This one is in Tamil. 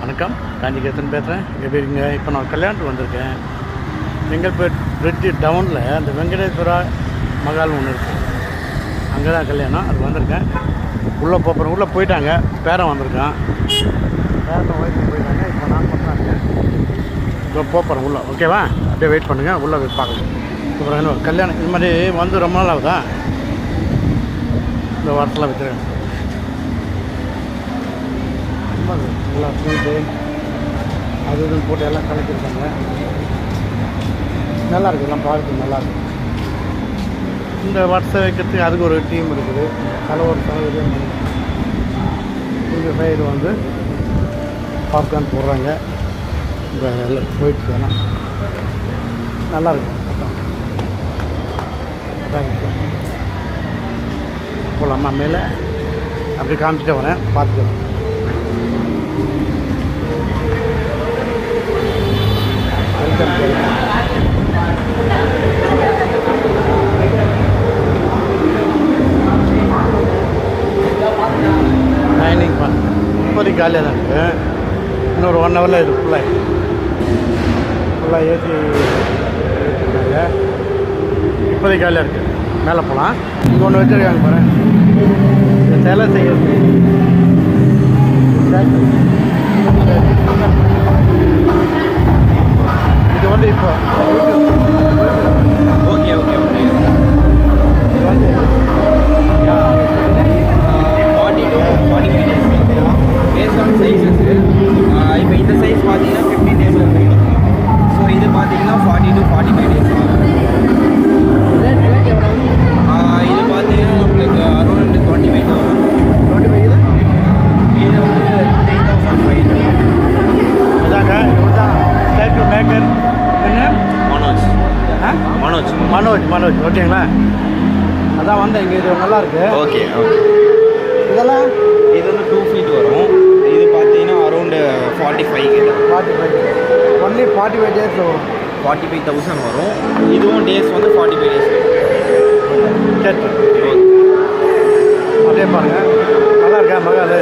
வணக்கம், காஞ்சிகேசன் பேசுகிறேன். எப்படி இருக்கீங்க? இப்போ நான் கல்யாணத்துக்கு வந்திருக்கேன். செங்கல்பேட் பிரிட்ஜு டவுனில் அந்த வெங்கடேஸ்வரா மகால் ஒன்று இருக்குது. அங்கே தான் கல்யாணம். அது வந்திருக்கேன். உள்ளே போகிறேன். உள்ளே போயிட்டாங்க. பேரன் வந்திருக்கான். பேரன் ஒய்ஃபு போயிட்டாங்க. இப்போ நான் பண்ணுறாங்க. இப்போ போகிறேன் உள்ளே. ஓகேவா? அப்படியே வெயிட் பண்ணுங்கள். உள்ளே போய் பார்க்கலாம். அப்புறம் ஒரு கல்யாணம் இது மாதிரி வந்து ரொம்ப நாள் ஆகுதா? இந்த வாரத்தில் வச்சுருக்கேன். நல்லா ஸ்வீட்டு அது இதுன்னு போட்டு எல்லாம் கலக்கிருக்காங்க. நல்லாயிருக்கு. எல்லாம் பார்க்கு நல்லாயிருக்கு. இந்த வரிசை வைக்கிறதுக்கு அதுக்கு ஒரு டீம் இருக்குது. கலவர சௌகரியம். இந்த சைடு வந்து பாப்கார்ன் போடுறாங்க. இப்போ எல்லாம் போயிட்டு வேணாம். நல்லாயிருக்கும். போகலாமா? மேலே அப்படி காமிச்சிட்டு வரேன். பார்த்துக்கலாம். டைனிங் இப்போதைக்கு காலியாக தான் இருக்குது. இன்னொரு 1 ஹவரில் இது ஃபுல்லாக ஏற்றி இருக்காங்க. இப்போதைக்கு காலியாக இருக்குது. மேலே போகலாம். இங்கே ஒன்று வச்சுருக்காங்க பாரு. இந்த சிலை செய்யறது இது வந்து இப்போ ஓகே ஓகே ஓகே இது வந்து 40 to 45 days based on sizes. இப்போ இந்த சைஸ் பார்த்தீங்கன்னா 15 டேஸில் இருக்கும். ஸோ இது பார்த்தீங்கன்னா 40 to 45 days. இது பார்த்தீங்கன்னா நம்மளுக்கு அரௌண்ட் 25,000. 25 இது வந்து 10,500. அதாங்க. இவர் தான் ஸ்டாச்சு மேக்கர். என்ன? மனோஜ். மனோஜ் ஓகேங்களா? அதான் வந்தேன். இங்கே இது நல்லாயிருக்கு. Okay okay. இதெல்லாம் இது வந்து 2 feet வரும். இது பார்த்தீங்கன்னா அரௌண்ட் 45 45 ஒன்லி 45 டேஸ் வரும். 45,000 வரும். இதுவும் டேஸ் வந்து 45 days. சரி, அப்படியே பாருங்கள். நல்லா இருக்கா மகால்?